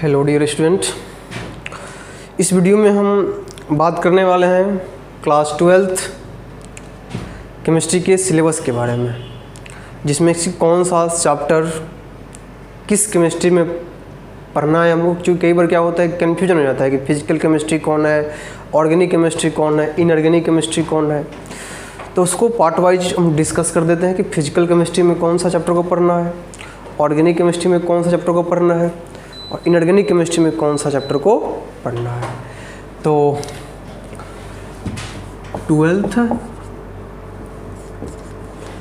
Hello dear student, इस video में हम बात करने वाले हैं क्लास 12th केमिस्ट्री के सिलेबस के बारे में, जिसमें से कौन सा चैप्टर किस केमिस्ट्री में पढ़ना है हमको। क्योंकि कई बार क्या होता है, कन्फ्यूजन हो जाता है कि फिजिकल केमिस्ट्री कौन है, ऑर्गेनिक केमिस्ट्री कौन है, इनऑर्गेनिक केमिस्ट्री कौन है। तो उसको पार्ट वाइज हम डिस्कस कर देते हैं कि फिजिकल केमिस्ट्री में कौन सा चैप्टर को पढ़ना है, ऑर्गेनिक केमिस्ट्री में कौन सा चैप्टर को पढ़ना है और इनऑर्गेनिक केमिस्ट्री में कौन सा चैप्टर को पढ़ना है। तो 12th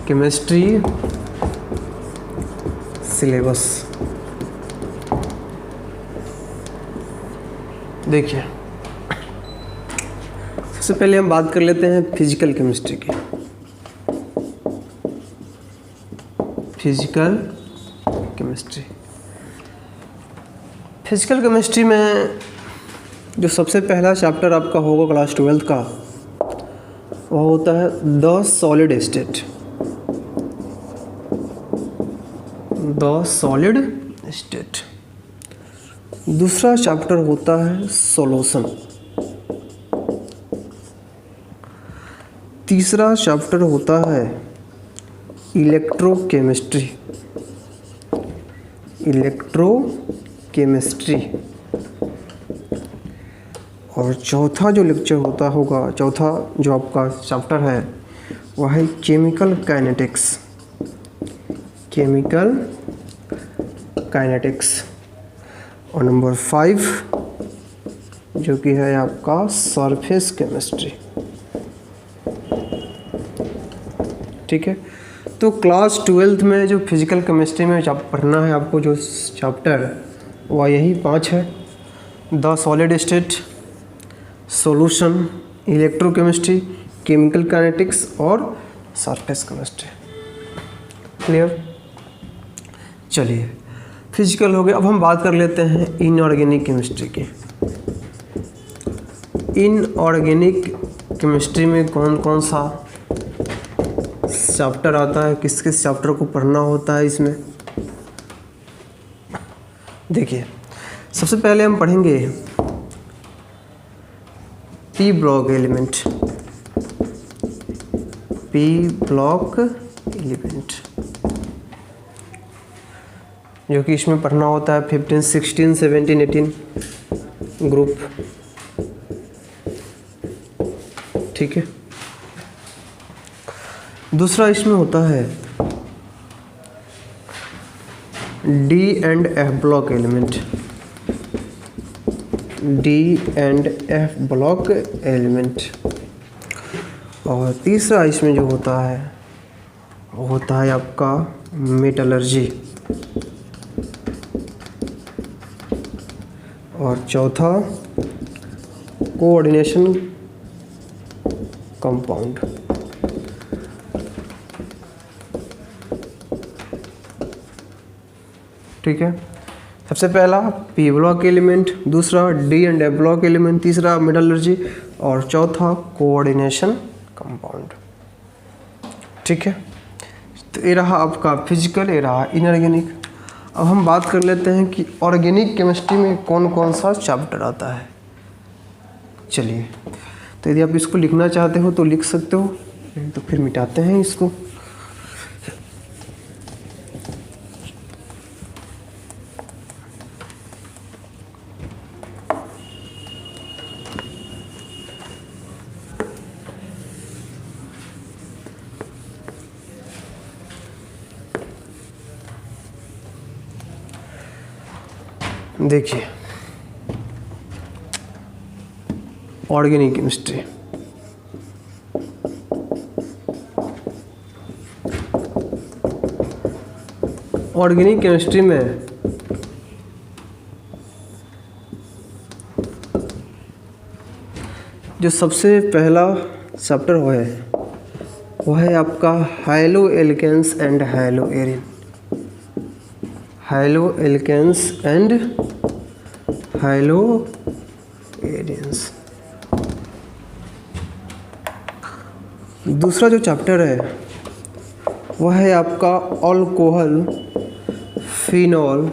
केमिस्ट्री सिलेबस देखिए, सबसे पहले हम बात कर लेते हैं फिजिकल केमिस्ट्री की। फिजिकल केमिस्ट्री में जो सबसे पहला चैप्टर आपका होगा क्लास 12th का, वह होता है द सॉलिड स्टेट। दूसरा चैप्टर होता है सॉल्यूशन। तीसरा चैप्टर होता है इलेक्ट्रोकेमिस्ट्री। और चौथा जो लेक्चर होगा, चौथा जो आपका चैप्टर है वह है केमिकल काइनेटिक्स। और नंबर 5 जो कि है आपका सरफेस केमिस्ट्री। ठीक है, तो क्लास 12th में जो फिजिकल केमिस्ट्री में पढ़ना है आपको, जो चैप्टर वह यही 5 है: the solid state, solution, electrochemistry, chemical kinetics और सरफेस केमिस्ट्री। क्लियर? चलिए, फिजिकल हो गया। अब हम बात कर लेते हैं इनऑर्गेनिक केमिस्ट्री की। इनऑर्गेनिक केमिस्ट्री में कौन कौन सा चैप्टर आता है, किस किस चैप्टर को पढ़ना होता है इसमें। देखिए, सबसे पहले हम पढ़ेंगे पी ब्लॉक एलिमेंट। जो कि इसमें पढ़ना होता है 15, 16, 17, 18 ग्रुप। ठीक है, दूसरा इसमें होता है D and F block element. और तीसरा इसमें जो होता है वो होता है आपका मेटलर्जी। और चौथा कोऑर्डिनेशन कंपाउंड। ठीक है, सबसे पहला पी ब्लॉक एलिमेंट, दूसरा D and F block element, तीसरा मेटलर्जी और चौथा कोऑर्डिनेशन कंपाउंड। ठीक है, तो ये रहा आपका फिजिकल, ये रहा इनऑर्गेनिक। अब हम बात कर लेते हैं कि ऑर्गेनिक केमिस्ट्री में कौन कौन सा चैप्टर आता है। चलिए, तो यदि आप इसको लिखना चाहते हो तो लिख सकते हो, तो फिर मिटाते हैं इसको। देखिए, ऑर्गेनिक केमिस्ट्री। ऑर्गेनिक केमिस्ट्री में जो सबसे पहला चैप्टर वह है आपका haloalkanes and haloarenes. दूसरा जो चैप्टर है वह है आपका अल्कोहल, फिनॉल,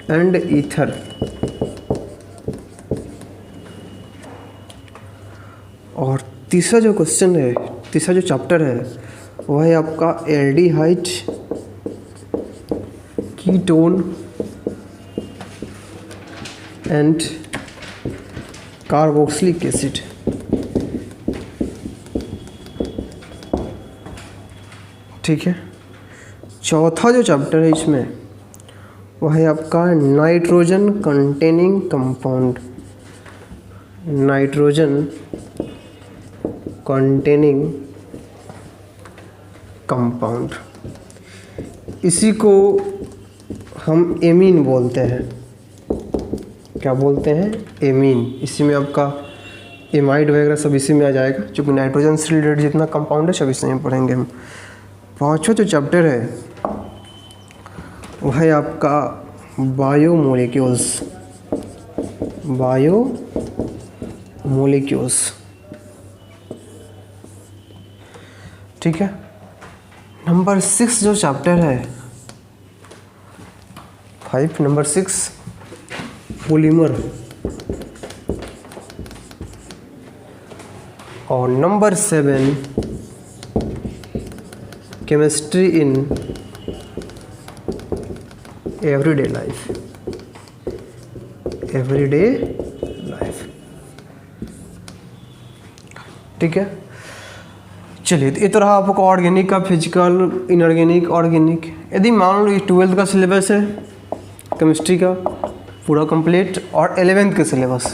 एंड ईथर। और तीसरा जो क्वेश्चन है, तीसरा जो चैप्टर है वह है आपका aldehyde, ketone and carboxylic acid. ठीक है। चौथा जो चैप्टर है इसमें वह है आपका nitrogen containing compound, nitrogen containing compound. इसी को हम एमीन बोलते हैं। क्या बोलते हैं? एमीन। इसी में आपका एमाइड वगैरह सब इसी में आ जाएगा, क्योंकि नाइट्रोजन से रिलेटेड जितना कंपाउंड है सब इसी में पढ़ेंगे हम। पांचवा जो चैप्टर है वह है आपका बायोमोलिक्यूल्स, बायोमोलिक्यूल्स। ठीक है। नंबर 6 जो चैप्टर है 5, नंबर 6 पॉलीमर। और number 7 chemistry in everyday life, everyday life. ठीक है। चलिए, तो ये तो रहा आपको ऑर्गेनिक का, फिजिकल, इनऑर्गेनिक, ऑर्गेनिक। यदि मान लो ये 12th का सिलेबस है केमिस्ट्री का पूरा कंप्लीट और 11th का सिलेबस,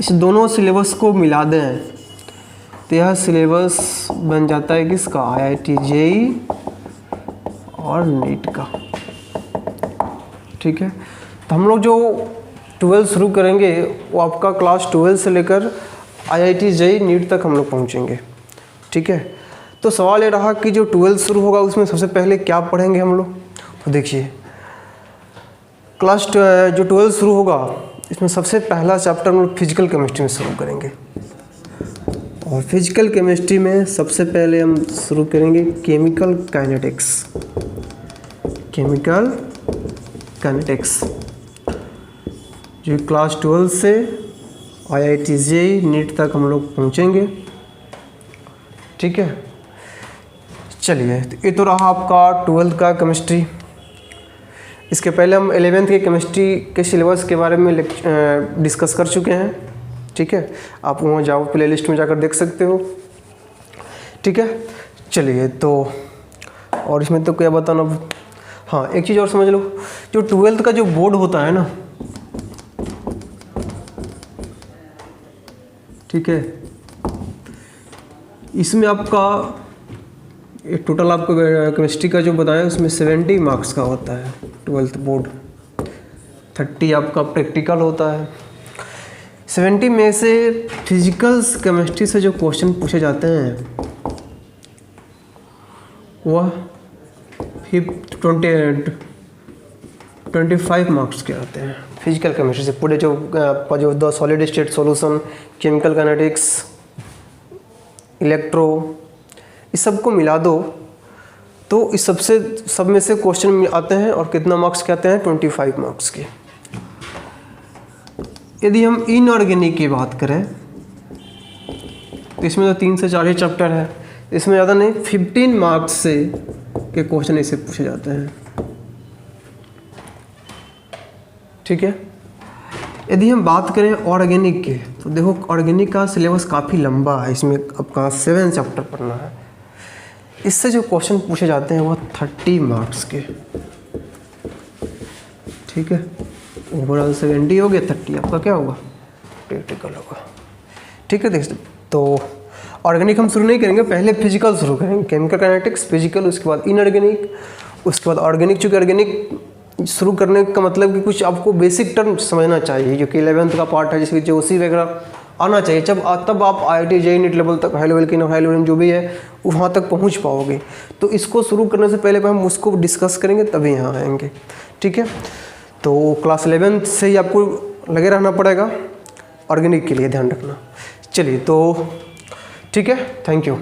इस दोनों सिलेबस को मिला दें तो यह सिलेबस बन जाता है किसका? IIT JEE और नीट का। ठीक है। तो हम लोग जो 12 शुरू करेंगे वो आपका क्लास 12 से लेकर IIT JEE नीट तक हम लोग पहुँचेंगे। ठीक है। तो सवाल ये रहा कि जो 12 शुरू होगा उसमें सबसे पहले क्या पढ़ेंगे हम लोग। तो देखिए, क्लास जो 12 शुरू होगा इसमें सबसे पहला चैप्टर हम लोग फिजिकल केमिस्ट्री में शुरू करेंगे। और फिजिकल केमिस्ट्री में सबसे पहले हम शुरू करेंगे केमिकल काइनेटिक्स, केमिकल काइनेटिक्स, जो क्लास 12 से IIT JEE नीट तक हम लोग पहुँचेंगे। ठीक है। चलिए, तो ये तो रहा आपका 12th का केमिस्ट्री। इसके पहले हम 11th के केमिस्ट्री के सिलेबस के बारे में डिस्कस कर चुके हैं। ठीक है। आप वहाँ जाओ, प्लेलिस्ट में जाकर देख सकते हो। ठीक है। चलिए, तो और इसमें तो क्या बताना। हाँ, एक चीज़ और समझ लो, जो 12th का जो बोर्ड होता है ना, ठीक है, इसमें आपका टोटल आपको केमिस्ट्री का जो बताया उसमें 70 मार्क्स का होता है 12th बोर्ड, 30 आपका प्रैक्टिकल होता है। 70 में से फिजिकल्स केमिस्ट्री से जो क्वेश्चन पूछे जाते हैं वह 25 मार्क्स के आते हैं फिजिकल केमिस्ट्री से। पूरे जो the solid state solution, chemical kinetics, electro, इस सब को मिला दो तो इस सब में से क्वेश्चन आते हैं। और कितना मार्क्स के आते हैं? 25 मार्क्स के। यदि हम इनऑर्गेनिक की बात करें तो इसमें तो 3 से 4 ही चैप्टर है, इसमें ज़्यादा नहीं, 15 मार्क्स से के क्वेश्चन इसे पूछे जाते हैं। ठीक है। यदि हम बात करें ऑर्गेनिक के तो देखो, ऑर्गेनिक का सिलेबस काफ़ी लंबा है, इसमें आपका 7 चैप्टर पढ़ना है। इससे जो क्वेश्चन पूछे जाते हैं वो 30 मार्क्स के। ठीक है। ओवरऑल 70 हो गया, 30 आपका क्या होगा? प्रैक्टिकल होगा। ठीक है। देखिए, तो ऑर्गेनिक हम शुरू नहीं करेंगे, पहले फिजिकल शुरू करेंगे, केमिकल काइनेटिक्स, फिजिकल, उसके बाद इनऑर्गेनिक, उसके बाद ऑर्गेनिक। चूँकि ऑर्गेनिक शुरू करने का मतलब कि कुछ आपको बेसिक टर्म समझना चाहिए, जो कि 11th का पार्ट है, जिसकी जोसी वगैरह आना चाहिए। तब आप IIT JEE नीट लेवल तक, हाई लेवल की हाई लेवल जो भी है वहाँ तक पहुँच पाओगे। तो इसको शुरू करने से पहले हम उसको डिस्कस करेंगे तभी यहाँ आएंगे। ठीक है। तो क्लास 11th से ही आपको लगे रहना पड़ेगा, ऑर्गेनिक के लिए ध्यान रखना। चलिए, तो ठीक है, थैंक यू।